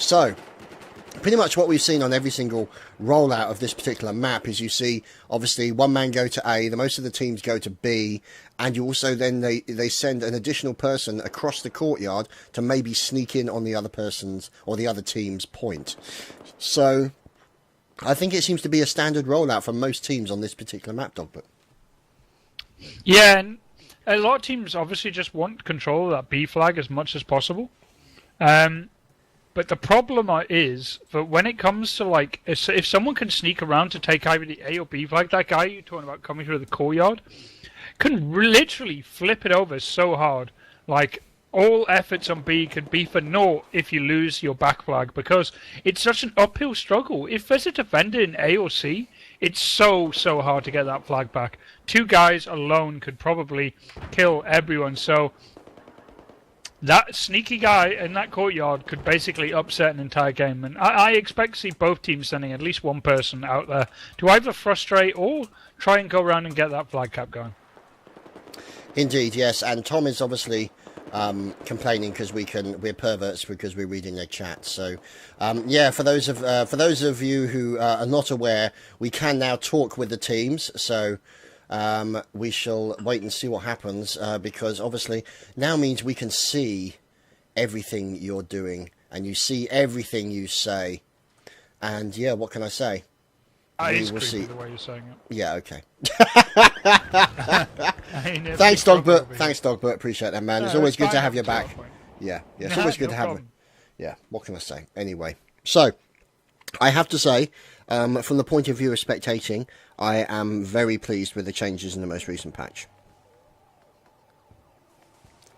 So, pretty much what we've seen on every single rollout of this particular map is you see, obviously, one man go to A, the most of the teams go to B, and you also then, they send an additional person across the courtyard to maybe sneak in on the other person's or the other team's point. So, I think it seems to be a standard rollout for most teams on this particular map, Dogbert. Yeah, and a lot of teams obviously just want control of that B flag as much as possible. But the problem is that when it comes to, like, if someone can sneak around to take either the A or B flag, that guy you're talking about coming through the courtyard can literally flip it over so hard. Like, all efforts on B could be for naught if you lose your back flag, because it's such an uphill struggle. If there's a defender in A or C, it's so hard to get that flag back. Two guys alone could probably kill everyone, so that sneaky guy in that courtyard could basically upset an entire game. And I expect to see both teams sending at least one person out there to either frustrate or try and go around and get that flag cap going. Indeed, yes. And Tom is obviously complaining because we're perverts because we're reading their chat. So, yeah, for those of you who are not aware, we can now talk with the teams. So, we shall wait and see what happens, because obviously now means we can see everything you're doing and you see everything you say. And yeah, what can I say? We will see. The way you're saying it. Yeah, okay. Thanks, Dogbert. Thanks, Dogbert. Appreciate that, man. It's always good to have you back. Yeah, it's always good to have you. Yeah, what can I say? Anyway, so I have to say, from the point of view of spectating, I am very pleased with the changes in the most recent patch.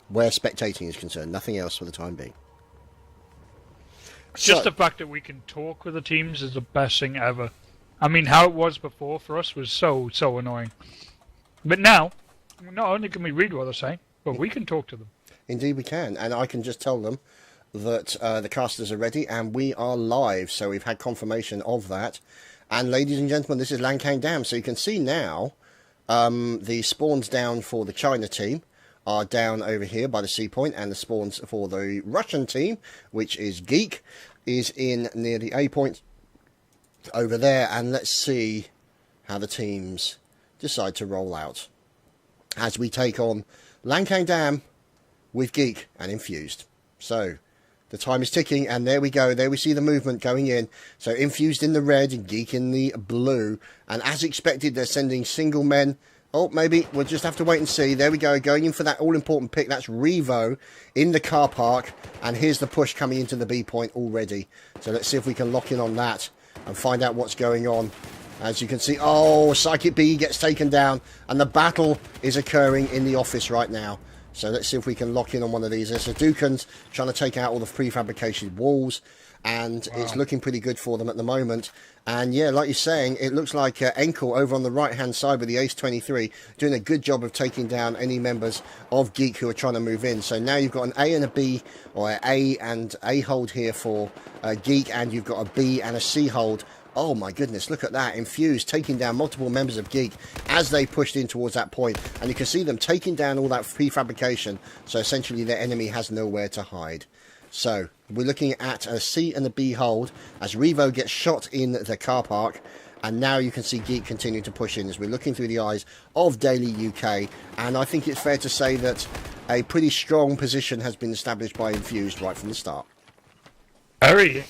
Where spectating is concerned, nothing else for the time being. Just the fact that we can talk with the teams is the best thing ever. I mean, how it was before for us was so annoying. But now, not only can we read what they're saying, but we can talk to them. Indeed we can, and I can just tell them that the casters are ready and we are live, so we've had confirmation of that. And ladies and gentlemen, this is Lankang Dam, so you can see now the spawns down for the China team are down over here by the sea point, and the spawns for the Russian team, which is GEEK, is in near the A point over there. And let's see how the teams decide to roll out as we take on Lankang Dam with GEEK and Infused. So the time is ticking, and there we go. There we see the movement going in. So Infused in the red and GEEK in the blue. And as expected, they're sending single men. Oh, maybe we'll just have to wait and see. There we go, going in for that all-important pick. That's Revo in the car park. And here's the push coming into the B point already. So let's see if we can lock in on that and find out what's going on. As you can see, oh, Psychic B gets taken down. And the battle is occurring in the office right now. So let's see if we can lock in on one of these. There's a Dukan's trying to take out all the prefabricated walls. And it's looking pretty good for them at the moment. And yeah, like you're saying, it looks like Enkel over on the right-hand side with the Ace 23 doing a good job of taking down any members of GEEK who are trying to move in. So now you've got an A and a B, or an A and A hold here for GEEK, and you've got a B and a C hold. Oh my goodness, look at that. Infused taking down multiple members of GEEK as they pushed in towards that point. And you can see them taking down all that prefabrication. So essentially their enemy has nowhere to hide. So we're looking at a C and a B hold as Revo gets shot in the car park. And now you can see GEEK continue to push in as we're looking through the eyes of Daily UK. And I think it's fair to say that a pretty strong position has been established by Infused right from the start. Very,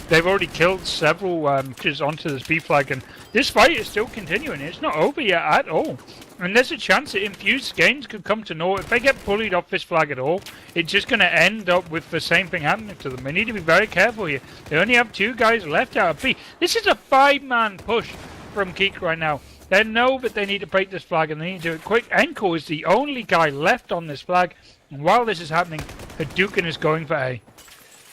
they've already killed several kids onto this B flag, and this fight is still continuing. It's not over yet at all. And there's a chance that Infused games could come to naught. If they get bullied off this flag at all, it's just going to end up with the same thing happening to them. They need to be very careful here. They only have 2 guys left out of B. This is a 5-man push from GEEK right now. They know that they need to break this flag, and they need to do it quick. Enko is the only guy left on this flag. And while this is happening, Hadouken is going for A.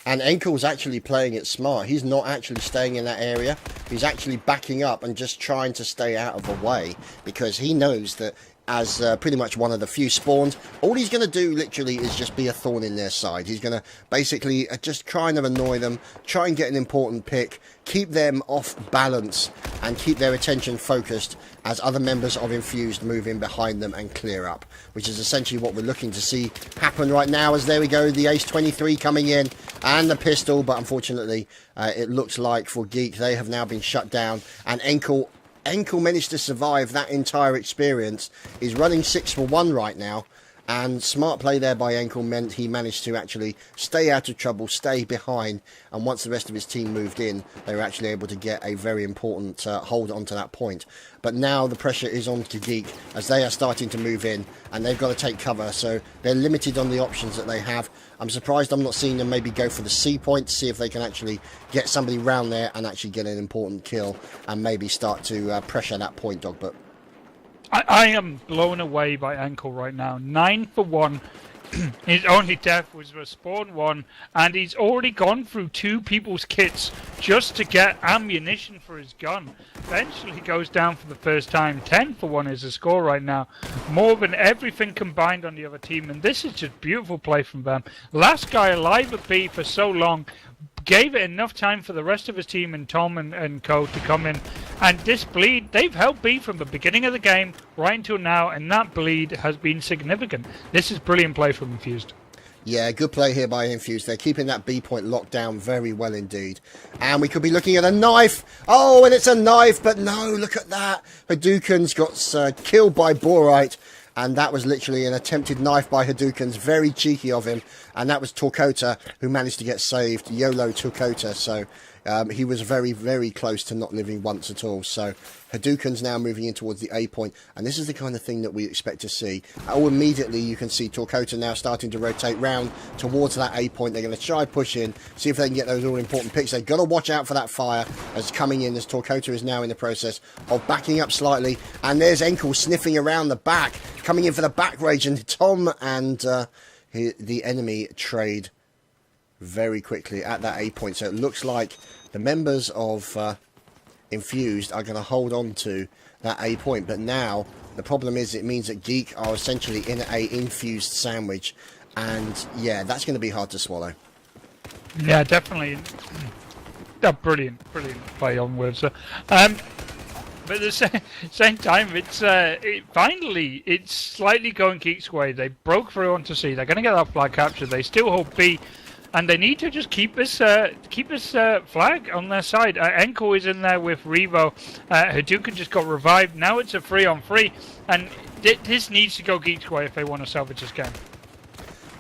And Enkel's actually playing it smart. He's not actually staying in that area. He's actually backing up and just trying to stay out of the way, because he knows that as pretty much one of the few spawned. All he's going to do literally is just be a thorn in their side. He's going to basically just kind of annoy them, try and get an important pick, keep them off balance and keep their attention focused as other members of Infused move in behind them and clear up, which is essentially what we're looking to see happen right now. As there we go, the Ace 23 coming in and the pistol, but unfortunately it looks like for Geek they have now been shut down, and Enkel managed to survive that entire experience. He's running 6 for 1 right now, and smart play there by Enkel meant he managed to actually stay out of trouble, stay behind, and once the rest of his team moved in, they were actually able to get a very important hold onto that point. But now the pressure is on to Geek as they are starting to move in, and they've got to take cover, so they're limited on the options that they have. I'm surprised I'm not seeing them maybe go for the C point to see if they can actually get somebody round there and actually get an important kill and maybe start to pressure that point, Dog. But I am blown away by Enkel right now. 9 for 1. His only death was a spawn 1, and he's already gone through 2 people's kits just to get ammunition for his gun. Eventually goes down for the first time. 10 for 1 is the score right now. More than everything combined on the other team, and this is just beautiful play from them. Last guy alive at B for so long, gave it enough time for the rest of his team and Tom and co to come in. And this bleed, they've held B from the beginning of the game right until now, and that bleed has been significant. This is brilliant play from Infused. yeah, good play here by Infused. They're keeping that B point locked down very well indeed. And we could be looking at a knife. Oh, and it's a knife, but no, look at that. Hadouken's got killed by Borite. And that was literally an attempted knife by Hadouken's, very cheeky of him. And that was Torkota who managed to get saved, YOLO Torkota. So he was very, very close to not living once at all. So Hadouken's now moving in towards the A point. And this is the kind of thing that we expect to see. Oh, immediately you can see Torkota now starting to rotate round towards that A point. They're going to try push in, see if they can get those all important picks. They've got to watch out for that fire as coming in, as Torkota is now in the process of backing up slightly. And there's Enkel sniffing around the back, coming in for the back rage. And Tom and the enemy trade very quickly at that A point. So it looks like the members of Infused are going to hold on to that A point. But now the problem is it means that Geek are essentially in a Infused sandwich. And yeah, that's going to be hard to swallow. Yeah, definitely. Brilliant play on words. But at the same time, it's slightly going Geek's way. They broke through onto C. They're going to get that flag captured. They still hold B, and they need to just keep this flag on their side. Enkel is in there with Revo. Hadouken just got revived. Now it's a 3-on-3, and this needs to go Geek's way if they want to salvage this game.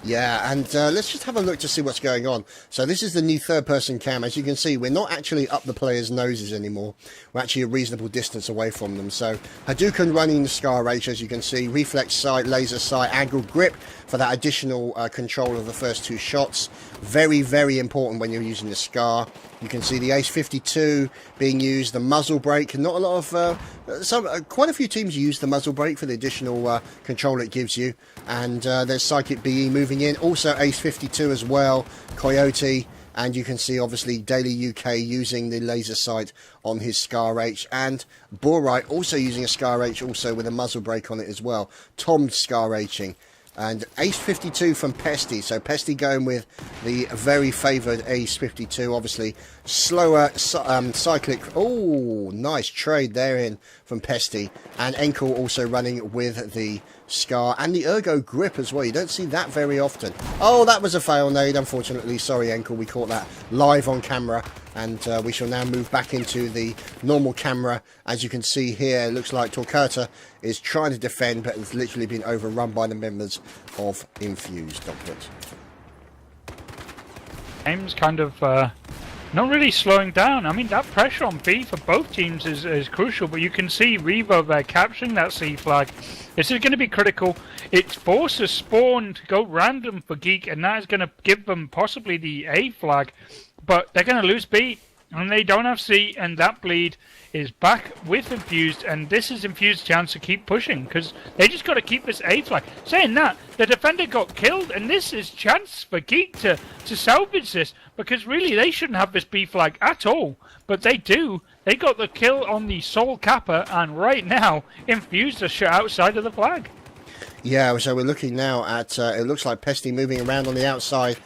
Yeah, and let's just have a look to see what's going on. So this is the new third-person cam. As you can see, we're not actually up the players' noses anymore. We're actually a reasonable distance away from them. So Hadouken running the Scar Rage, as you can see. Reflex sight, laser sight, angled grip for that additional control of the first 2 shots. Very, very important when you're using the Scar. You can see the Ace 52 being used, the muzzle brake. Not a lot of, quite a few teams use the muzzle brake for the additional control it gives you. And there's Psychic BE moving in. Also Ace 52 as well, Coyote. And you can see obviously Daily UK using the laser sight on his Scar H. And Borite also using a Scar H also with a muzzle brake on it as well. Tom Scar Hing. And Ace 52 from Pesty. So Pesty going with the very favoured Ace 52. Obviously slower cyclic. Oh, nice trade there in from Pesty. And Enkel also running with the Scar and the Ergo grip as well. You don't see that very often. Oh, that was a fail nade, unfortunately. Sorry, Enkel. We caught that live on camera. And we shall now move back into the normal camera. As you can see here, it looks like Torkota is trying to defend, but it's literally been overrun by the members of Infused. Game's kind of not really slowing down. I mean, that pressure on B for both teams is crucial, but you can see Revo there capturing that C flag. This is going to be critical. It forces Spawn to go random for Geek, and that is going to give them possibly the A flag. But they're going to lose B. And they don't have C, and that bleed is back with Infused, and this is Infused's chance to keep pushing, because they just got to keep this A flag. Saying that, the defender got killed, and this is chance for GEEK to salvage this, because really they shouldn't have this B flag at all, but they do. They got the kill on the Soul Kappa, and right now, Infused are shot outside of the flag. Yeah, so we're looking now at, it looks like Pesty moving around on the outside,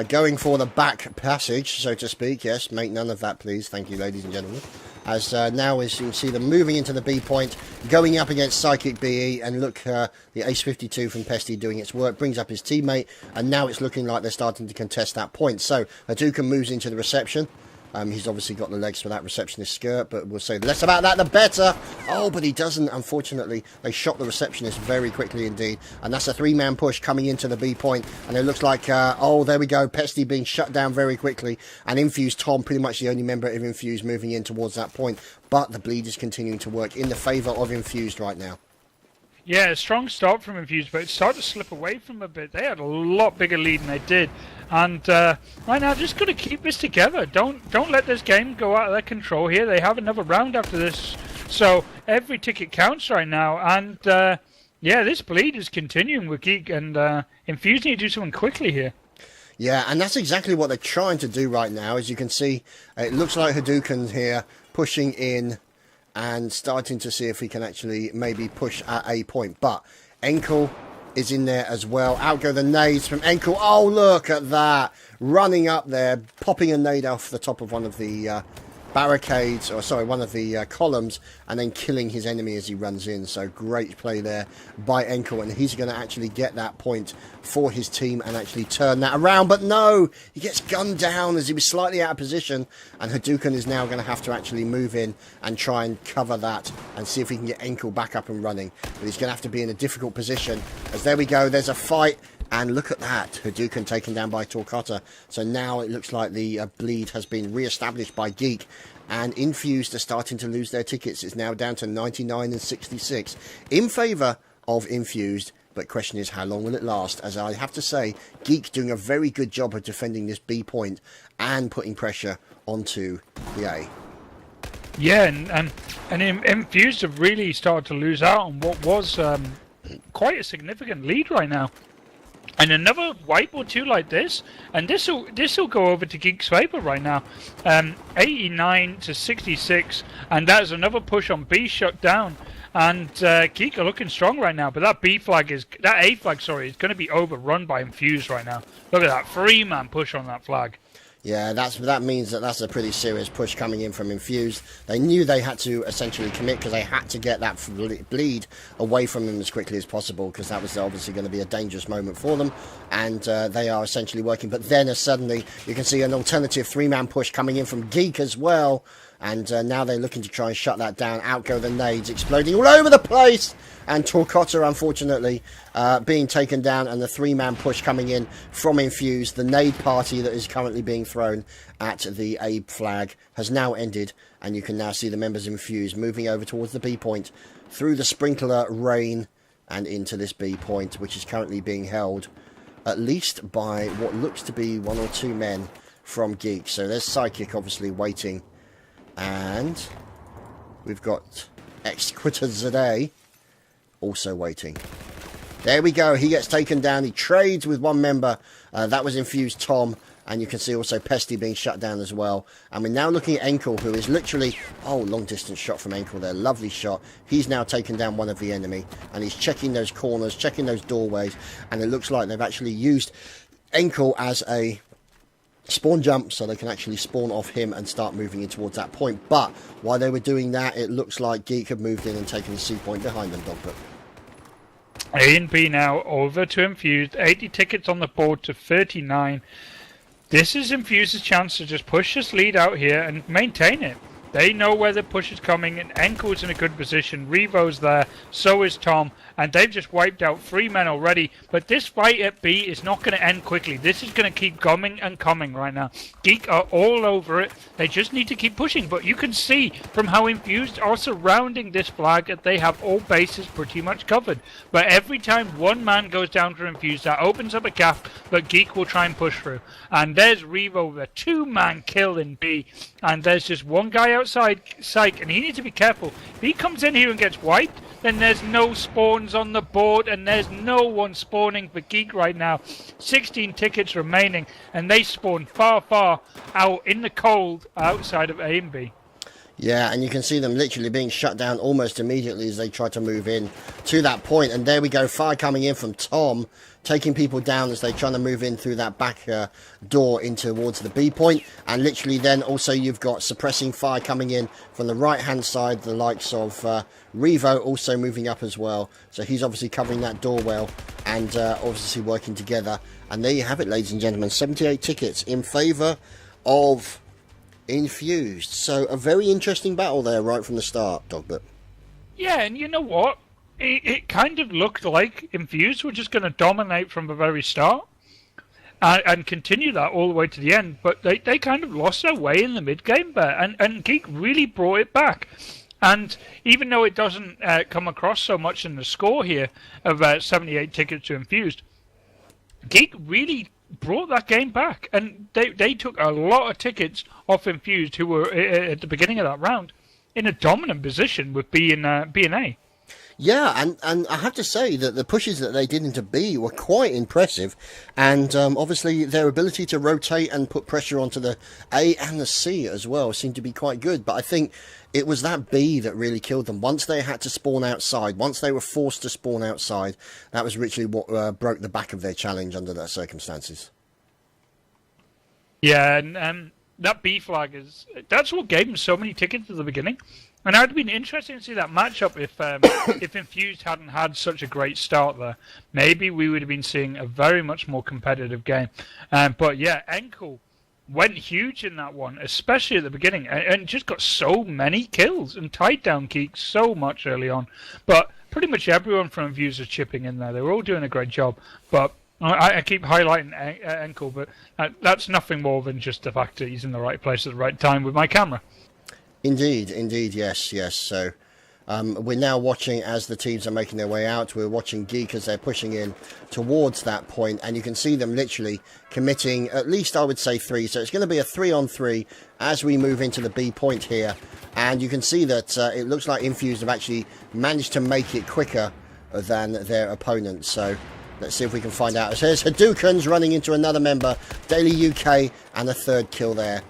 going for the back passage, so to speak. Yes, make none of that, please. Thank you, ladies and gentlemen. As now, as you can see them moving into the B point, going up against Psychic BE, and look, the Ace 52 from Pesty doing its work, brings up his teammate, and now it's looking like they're starting to contest that point. So, Hadouken moves into the reception. He's obviously got the legs for that receptionist skirt, but we'll say the less about that, the better. Oh, but he doesn't, unfortunately. They shot the receptionist very quickly indeed. And that's a three-man push coming into the B point. And it looks like, oh, there we go. Pesty being shut down very quickly. And Infused Tom, pretty much the only member of Infused, moving in towards that point. But the bleed is continuing to work in the favour of Infused right now. Yeah, a strong start from Infused, but it started to slip away from a bit. They had a lot bigger lead than they did. And right now, just got to keep this together. Don't let this game go out of their control here. They have another round after this. So every ticket counts right now. And yeah, this bleed is continuing with GEEK. And Infused need to do something quickly here. Yeah, and that's exactly what they're trying to do right now. As you can see, it looks like Hadouken here pushing in and starting to see if he can actually maybe push at a point. But Enkel is in there as well. Out go the nades from Enkel. Oh, look at that. Running up there, popping a nade off the top of one of the barricades, or sorry, one of the columns, and then killing his enemy as he runs in. So great play there by Enkel, and he's going to actually get that point for his team and actually turn that around. But no, he gets gunned down as he was slightly out of position, and Hadouken is now going to have to actually move in and try and cover that and see if he can get Enkel back up and running. But he's going to have to be in a difficult position, as there we go, there's a fight. And look at that, Hadouken taken down by Torcotta. So now it looks like the bleed has been re-established by GEEK. And Infused are starting to lose their tickets. It's now down to 99 and 66 in favour of Infused. But question is, how long will it last? As I have to say, GEEK doing a very good job of defending this B point and putting pressure onto the A. Yeah, and Infused have really started to lose out on what was quite a significant lead right now. And another wipe or two like this, and this'll go over to GEEK's favour right now. 89 to 66, and that is another push on B shut down. And GEEK are looking strong right now, but that A flag, is going to be overrun by Infused right now. Look at that, 3-man push on that flag. Yeah, that means that's a pretty serious push coming in from Infused. They knew they had to essentially commit because they had to get that bleed away from them as quickly as possible, because that was obviously going to be a dangerous moment for them. And they are essentially working. But then suddenly you can see an alternative 3-man push coming in from GEEK as well. And now they're looking to try and shut that down. Out go the nades, exploding all over the place. And Torcotta, unfortunately, being taken down. And the 3-man push coming in from Infused. The nade party that is currently being thrown at the A flag has now ended. And you can now see the members of Infused moving over towards the B point through the sprinkler rain and into this B point, which is currently being held at least by what looks to be 1 or 2 men from GEEK. So there's Psychic obviously waiting. And we've got Executor Zade also waiting. There we go. He gets taken down. He trades with one member. That was Infused Tom. And you can see also Pesty being shut down as well. And we're now looking at Enkel, who is literally... Oh, long distance shot from Enkel there. Lovely shot. He's now taken down one of the enemy. And he's checking those corners, checking those doorways. And it looks like they've actually used Enkel as a spawn jump, so they can actually spawn off him and start moving in towards that point. But while they were doing that, it looks like GEEK have moved in and taken the C point behind them, Dogfoot. A and B now over to Infused. 80 tickets on the board to 39. This is Infused's chance to just push this lead out here and maintain it. They know where the push is coming, and Enkel's in a good position. Revo's there, so is Tom, and they've just wiped out 3 men already. But this fight at B is not going to end quickly. This is going to keep coming and coming right now. GEEK are all over it. They just need to keep pushing. But you can see from how Infused are surrounding this flag that they have all bases pretty much covered. But every time one man goes down for Infused, that opens up a gap that GEEK will try and push through. And there's Revo with a 2-man kill in B. And there's just one guy outside Psych, and he needs to be careful. If he comes in here and gets wiped, then there's no spawns on the board, and there's no one spawning for GEEK right now. 16 tickets remaining, and they spawn far, far out in the cold outside of A and B. Yeah, and you can see them literally being shut down almost immediately as they try to move in to that point. And there we go, fire coming in from Tom, taking people down as they're trying to move in through that back door in towards the B point. And literally then also you've got suppressing fire coming in from the right-hand side, the likes of Revo also moving up as well. So he's obviously covering that door well and obviously working together. And there you have it, ladies and gentlemen, 78 tickets in favour of Infused. So a very interesting battle there right from the start, Dogbert. Yeah, and you know what? It kind of looked like Infused were just going to dominate from the very start and continue that all the way to the end, but they kind of lost their way in the mid-game there, and GEEK really brought it back. And even though it doesn't come across so much in the score here of 78 tickets to Infused, GEEK really brought that game back, and they took a lot of tickets off Infused, who were at the beginning of that round in a dominant position with B and A. Yeah, and I have to say that the pushes that they did into B were quite impressive, and obviously their ability to rotate and put pressure onto the A and the C as well seemed to be quite good. But I think it was that B that really killed them. Once they had to spawn outside, once they were forced to spawn outside, that was literally what broke the back of their challenge under those circumstances. Yeah, and that B flag that's what gave them so many tickets at the beginning. And it would have been interesting to see that matchup if Infused hadn't had such a great start there. Maybe we would have been seeing a very much more competitive game. But yeah, Enkel went huge in that one, especially at the beginning, and just got so many kills and tied down GEEK so much early on. But pretty much everyone from Infused was chipping in there. They were all doing a great job. But I keep highlighting Enkel, but that's nothing more than just the fact that he's in the right place at the right time with my camera. Indeed, yes. So we're now watching as the teams are making their way out. We're watching GEEK as they're pushing in towards that point, and you can see them literally committing at least, I would say, 3. So it's going to be a 3-on-3 as we move into the B point here. And you can see that it looks like Infused have actually managed to make it quicker than their opponents. So let's see if we can find out. So there's Hadoukens running into another member, Daily UK, and a third kill there.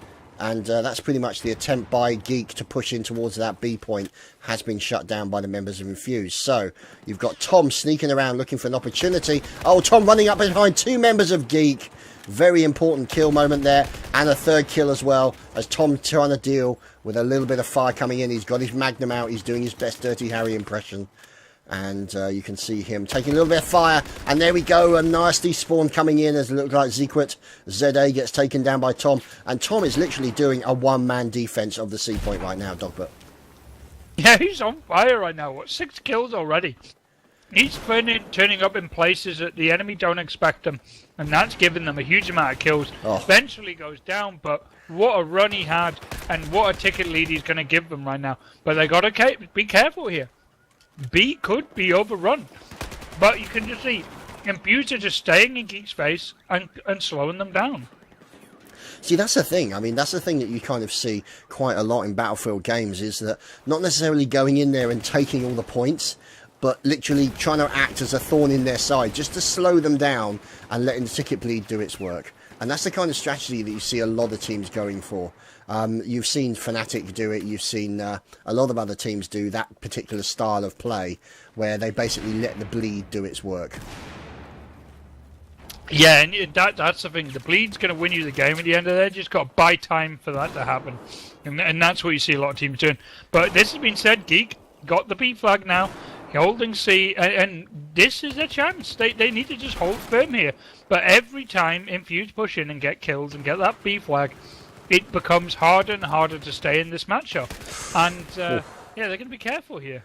And that's pretty much the attempt by GEEK to push in towards that B point has been shut down by the members of Infused. So you've got Tom sneaking around looking for an opportunity. Oh, Tom running up behind 2 members of GEEK. Very important kill moment there. And a third kill as well as Tom trying to deal with a little bit of fire coming in. He's got his Magnum out. He's doing his best Dirty Harry impression. And you can see him taking a little bit of fire. And there we go, a nasty spawn coming in as it looks like Zequit. ZA gets taken down by Tom. And Tom is literally doing a one-man defense of the C point right now, Dogbert. Yeah, he's on fire right now. 6 kills already? He's turning up in places that the enemy don't expect him. And that's giving them a huge amount of kills. Eventually goes down, but what a run he had. And what a ticket lead he's going to give them right now. But they got to be careful here. B could be overrun, but you can just see Infused are just staying in GEEK's face and slowing them down. See, that's the thing. I mean, that's the thing that you kind of see quite a lot in Battlefield games, is that not necessarily going in there and taking all the points, but literally trying to act as a thorn in their side, just to slow them down and letting the ticket bleed do its work. And that's the kind of strategy that you see a lot of teams going for. You've seen Fnatic do it. You've seen a lot of other teams do that particular style of play, where they basically let the bleed do its work. Yeah, and that's the thing. The bleed's going to win you the game at the end of the day. Just got to buy time for that to happen. And that's what you see a lot of teams doing. But this has been said, GEEK got the B flag now, holding C, and this is a chance. They need to just hold firm here. But every time Infused push in and get kills and get that B flag, it becomes harder and harder to stay in this matchup. And yeah, they're going to be careful here.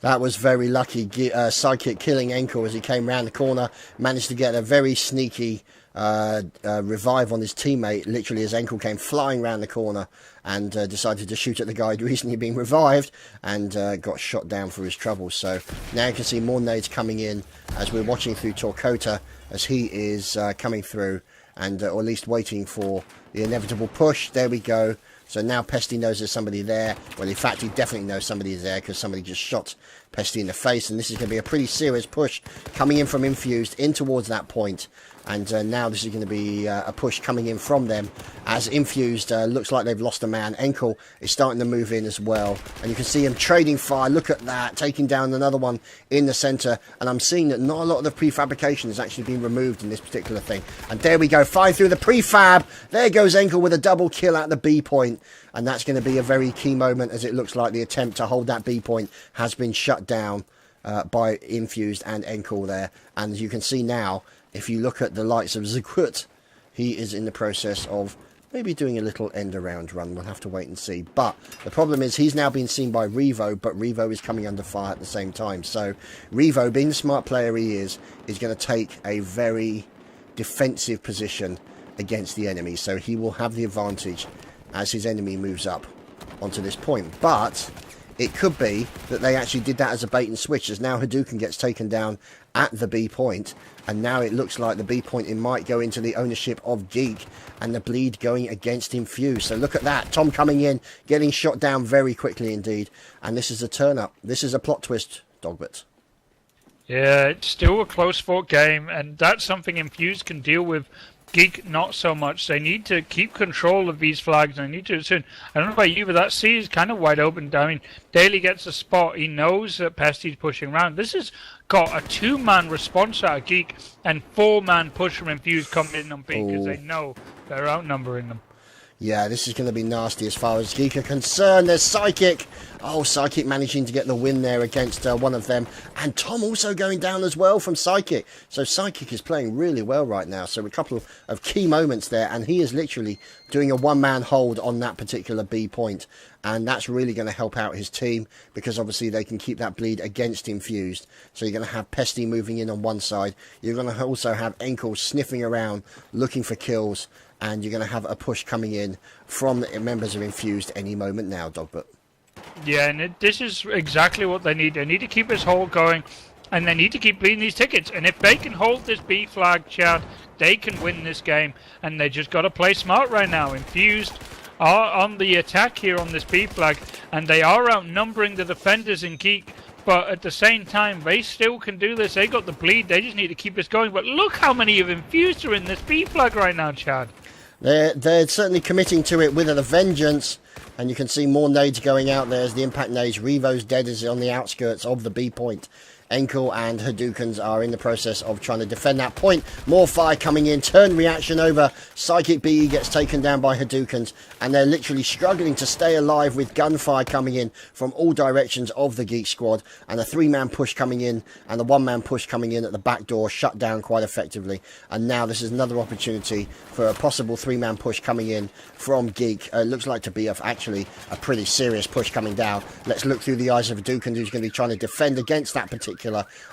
That was very lucky. Sidekick killing Enkel as he came round the corner. Managed to get a very sneaky revive on his teammate, literally as Enkel came flying round the corner and decided to shoot at the guy who'd recently been revived and got shot down for his troubles. So now you can see more nades coming in as we're watching through talkGEEK as he is coming through and or at least waiting for the inevitable push. There we go. So now Pesty knows there's somebody there. Well, in fact, he definitely knows somebody is there because somebody just shot Pesty in the face. And this is going to be a pretty serious push coming in from Infused in towards that point. And now this is going to be a push coming in from them as Infused looks like they've lost a man. Enkel is starting to move in as well. And you can see him trading fire. Look at that. Taking down another one in the centre. And I'm seeing that not a lot of the prefabrication has actually been removed in this particular thing. And there we go. Fire through the prefab. There goes Enkel with a double kill at the B point. And that's going to be a very key moment as it looks like the attempt to hold that B point has been shut down by Infused and Enkel there. And as you can see now, if you look at the likes of Zikut, he is in the process of maybe doing a little end around run. We'll have to wait and see. But the problem is he's now been seen by Revo, but Revo is coming under fire at the same time. So Revo, being the smart player he is going to take a very defensive position against the enemy. So he will have the advantage as his enemy moves up onto this point. But it could be that they actually did that as a bait and switch, as now Hadouken gets taken down at the B point, and now it looks like the B point it might go into the ownership of Geek, and the bleed going against Infused. So look at that, Tom coming in, getting shot down very quickly indeed, and this is a turn up. This is a plot twist, Dogbert. Yeah, it's still a close fought game, and that's something Infused can deal with. Geek, not so much. They need to keep control of these flags. They need to soon. I don't know about you, but that C is kind of wide open. I mean, Daly gets a spot. He knows that Pesty's pushing around. This has got a 2-man response out of Geek and 4-man push from Infused coming in on B because they know they're outnumbering them. Yeah, this is going to be nasty as far as Geek are concerned. There's Psychic. Oh, Psychic managing to get the win there against one of them. And Tom also going down as well from Psychic. So Psychic is playing really well right now. So a couple of key moments there. And he is literally doing a one-man hold on that particular B point. And that's really going to help out his team because obviously they can keep that bleed against Infused. So you're going to have Pesty moving in on one side. You're going to also have Enkel sniffing around looking for kills. And you're going to have a push coming in from the members of Infused any moment now, Dogbert. Yeah, and this is exactly what they need. They need to keep this hold going, and they need to keep bleeding these tickets. And if they can hold this B flag, Chad, they can win this game. And they just got to play smart right now. Infused are on the attack here on this B flag, and they are outnumbering the defenders in Geek. But at the same time, they still can do this. They got the bleed. They just need to keep this going. But look how many of Infused are in this B flag right now, Chad. They're certainly committing to it with a vengeance, and you can see more nades going out there as the impact nades. Revo's dead is on the outskirts of the B point. Enkel and Hadoukens are in the process of trying to defend that point. More fire coming in. Turn reaction over. Psychic BE gets taken down by Hadoukens. And they're literally struggling to stay alive with gunfire coming in from all directions of the Geek squad. And a 3-man push coming in and the 1-man push coming in at the back door shut down quite effectively. And now this is another opportunity for a possible 3-man push coming in from Geek. It looks like to be actually a pretty serious push coming down. Let's look through the eyes of Hadoukens, who's going to be trying to defend against that particular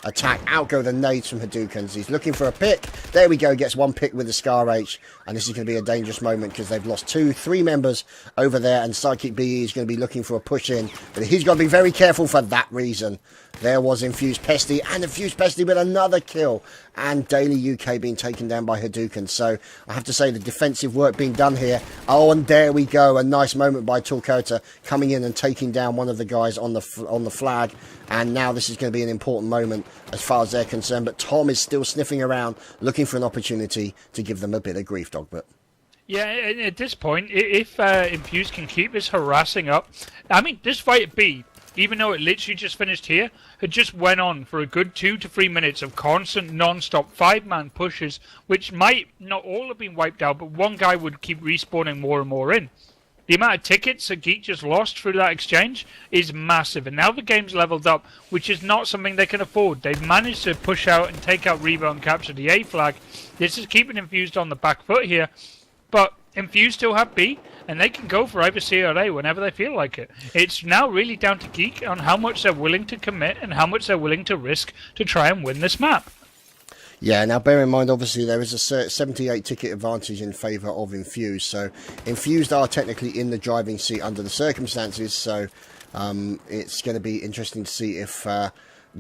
attack. Out go the nades from Hadoukens. He's looking for a pick. There we go. Gets one pick with the Scar H. And this is going to be a dangerous moment because they've lost 3 members over there. And Psychic BE is going to be looking for a push in. But he's got to be very careful for that reason. There was Infused Pesty. And Infused Pesty with another kill. And Daily UK being taken down by Hadouken. So I have to say the defensive work being done here. Oh, and there we go. A nice moment by talkGEEK coming in and taking down one of the guys on the flag. And now this is going to be an important moment as far as they're concerned. But Tom is still sniffing around, looking for an opportunity to give them a bit of grief, Dogbert. Yeah, at this point, if Infused can keep this harassing up... I mean, this fight at B, even though it literally just finished here, it just went on for a good 2 to 3 minutes of constant, non-stop 5-man pushes, which might not all have been wiped out, but one guy would keep respawning more and more in. The amount of tickets that Geek just lost through that exchange is massive, and now the game's leveled up, which is not something they can afford. They've managed to push out and take out Revo and capture the A flag. This is keeping Infused on the back foot here, but Infused still have B, and they can go for either C or A whenever they feel like it. It's now really down to Geek on how much they're willing to commit and how much they're willing to risk to try and win this map. Yeah, now bear in mind, obviously, there is a 78 ticket advantage in favour of Infused. So, Infused are technically in the driving seat under the circumstances. So, it's going to be interesting to see if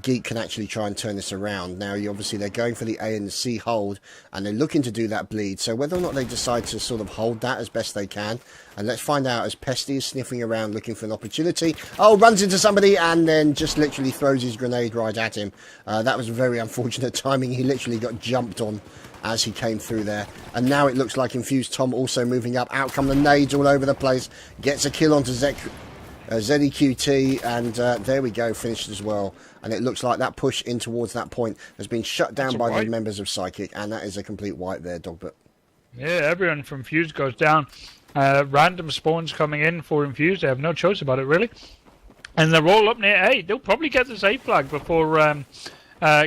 Geek can actually try and turn this around. Now, obviously, they're going for the A and the C hold, and they're looking to do that bleed. So, whether or not they decide to sort of hold that as best they can, and let's find out as Pesty is sniffing around looking for an opportunity. Oh, runs into somebody and then just literally throws his grenade right at him. That was very unfortunate timing. He literally got jumped on as he came through there. And now it looks like Infused Tom also moving up. Out come the nades all over the place. Gets a kill onto ZEQT, and there we go, finished as well. And it looks like that push in towards that point has been shut down by the members of Psychic, and that is a complete wipe there, Dogbert. Yeah, everyone from Infused goes down. Random spawns coming in for Infused. They have no choice about it, really. And they're all up near A. They'll probably get this A flag before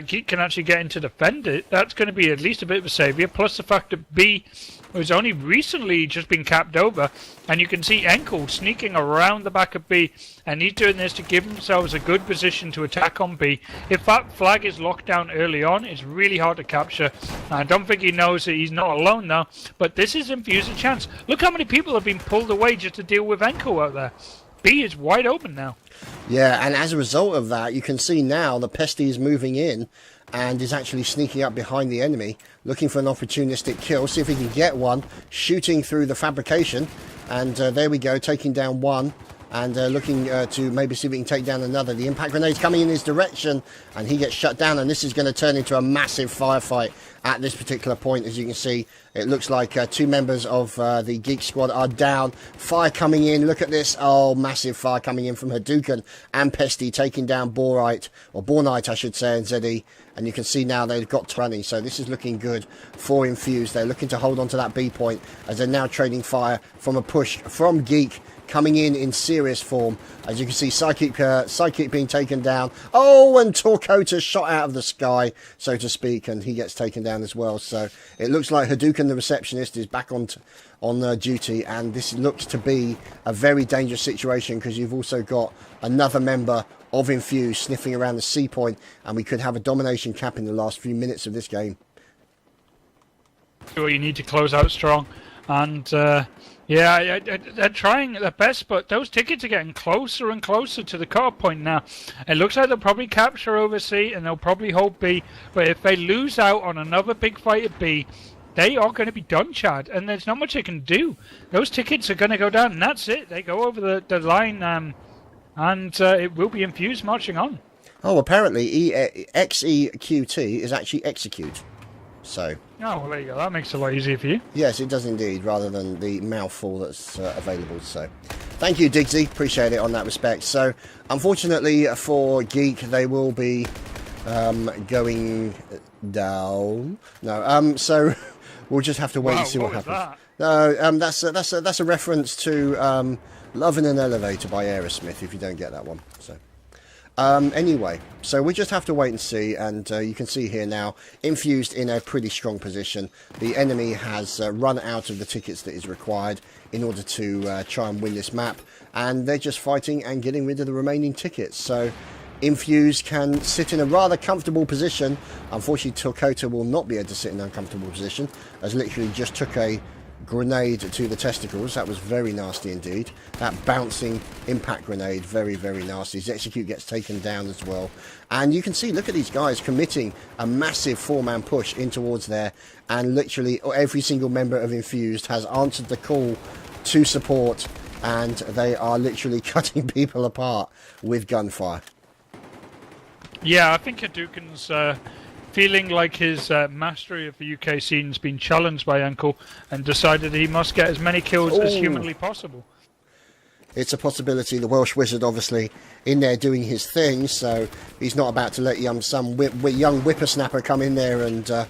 Geek can actually get in to defend it. That's going to be at least a bit of a saviour. Plus the fact that B was only recently just been capped over. And you can see Enkel sneaking around the back of B. And he's doing this to give themselves a good position to attack on B. If that flag is locked down early on, it's really hard to capture. I don't think he knows that he's not alone now. But this is Infused a chance. Look how many people have been pulled away just to deal with Enkel out there. B is wide open now. Yeah, and as a result of that, you can see now the Pesty is moving in and is actually sneaking up behind the enemy, looking for an opportunistic kill, see if he can get one, shooting through the fabrication, and there we go, taking down one, and looking to maybe see if he can take down another. The impact grenade's coming in his direction, and he gets shut down, and this is going to turn into a massive firefight at this particular point. As you can see, it looks like two members of the Geek squad are down. Fire coming in, look at this. Oh, massive fire coming in from Hadouken and Pesty, taking down Borite, or Bornite I should say, and ZE. And you can see now they've got running, so this is looking good for Infused. They're looking to hold on to that B point as they're now trading fire from a push from Geek coming in serious form. As you can see, Psychic being taken down. Oh, and Torquota shot out of the sky, so to speak, and he gets taken down as well. So it looks like Hadouken, the receptionist, is back on duty, and this looks to be a very dangerous situation because you've also got another member of Infused sniffing around the C point, and we could have a domination cap in the last few minutes of this game. You need to close out strong, and yeah, they're trying their best, but those tickets are getting closer and closer to the cut-off point now. It looks like they'll probably capture over C, and they'll probably hold B, but if they lose out on another big fight at B, they are going to be done, Chad, and there's not much they can do. Those tickets are going to go down, and that's it. They go over the line, and it will be Infused marching on. Oh, apparently XEQT is actually execute. So. Oh, well, there you go. That makes it a lot easier for you. Yes, it does indeed, rather than the mouthful that's available. So, thank you, Diggsy. Appreciate it on that respect. So, unfortunately for Geek, they will be going down. No, so we'll just have to wait and see what happens. No, that's a reference to "Love in an Elevator" by Aerosmith. If you don't get that one, so. Anyway, so we just have to wait and see, and you can see here now, Infused in a pretty strong position. The enemy has run out of the tickets that is required in order to try and win this map, and they're just fighting and getting rid of the remaining tickets. So Infused can sit in a rather comfortable position. Unfortunately, Torquota will not be able to sit in an uncomfortable position, as literally just took a grenade to the testicles. That was very nasty indeed. That bouncing impact grenade, very, very nasty. Execute gets taken down as well. And you can see, look at these guys committing a massive four-man push in towards there. And literally every single member of Infused has answered the call to support. And they are literally cutting people apart with gunfire. Yeah, I think Hadouken's feeling like his mastery of the UK scene has been challenged by Enkel and decided he must get as many kills as humanly possible. It's a possibility. The Welsh Wizard obviously in there doing his thing, so he's not about to let some young whippersnapper come in there and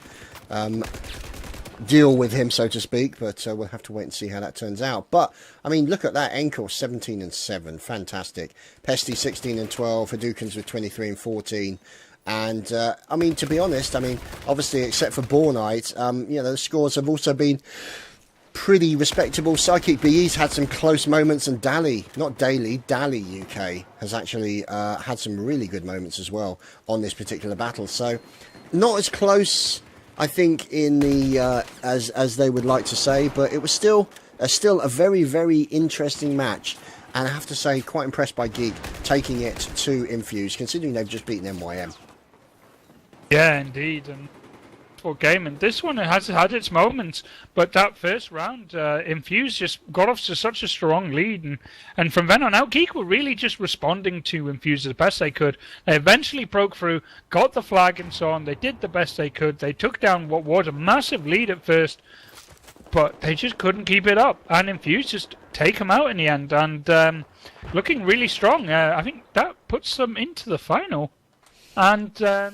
deal with him, so to speak, but we'll have to wait and see how that turns out. But, I mean, look at that. Enkel 17 and 7, fantastic. Pesty 16 and 12, Hadouken's with 23 and 14. And, I mean, to be honest, I mean, obviously, except for Bornite, you know, the scores have also been pretty respectable. Psychic BE's had some close moments, and Dally UK has actually had some really good moments as well on this particular battle. So not as close, I think, in the as they would like to say, but it was still a very, very interesting match. And I have to say, quite impressed by GEEK taking it to Infused, considering they've just beaten MYM. Yeah, indeed. And for game, and this one has had its moments, but that first round, Infused just got off to such a strong lead, and from then on out, GEEK were really just responding to Infused as best they could. They eventually broke through, got the flag and so on. They did the best they could. They took down what was a massive lead at first, but they just couldn't keep it up, and Infused just take them out in the end, and looking really strong. I think that puts them into the final, and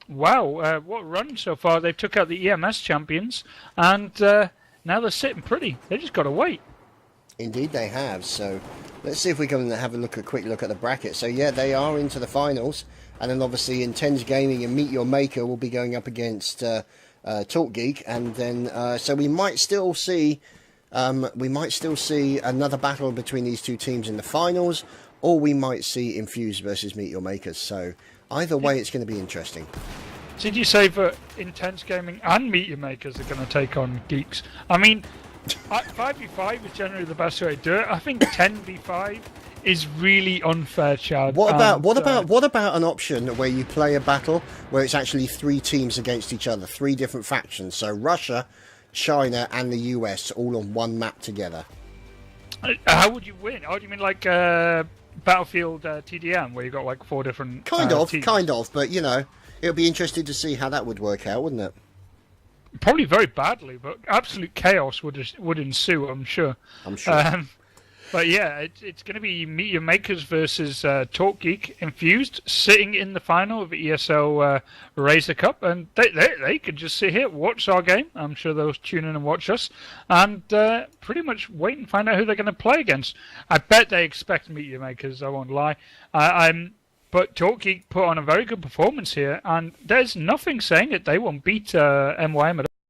wow, what a run so far. They've took out the EMS champions, and now they're sitting pretty. They just got to wait. Indeed they have. So let's see if we can have a quick look at the bracket. So yeah, they are into the finals, and then obviously Intense Gaming and Meet Your Maker will be going up against talkGEEK, and then so we might still see another battle between these two teams in the finals, or we might see Infused versus Meet Your Makers. So either way, it's going to be interesting. Did you say that Intense Gaming and Meet Your Makers are going to take on Geeks? I mean, 5v5 is generally the best way to do it. I think 10v5 is really unfair, Chad. What about an option where you play a battle where it's actually 3 teams against each other, 3 different factions? So Russia, China, and the US all on one map together. How would you win? Oh, do you mean like Battlefield TDM, where you got like 4 different teams? Kind of, but you know, it would be interesting to see how that would work out, wouldn't it? Probably very badly, but absolute chaos would ensue, I'm sure. But yeah, it's going to be Meet Your Makers versus talkGEEK Infused, sitting in the final of the ESL Razer Cup, and they could just sit here, watch our game. I'm sure they'll tune in and watch us, and pretty much wait and find out who they're going to play against. I bet they expect Meet Your Makers, I won't lie. But talkGEEK put on a very good performance here, and there's nothing saying that they won't beat MYM at all.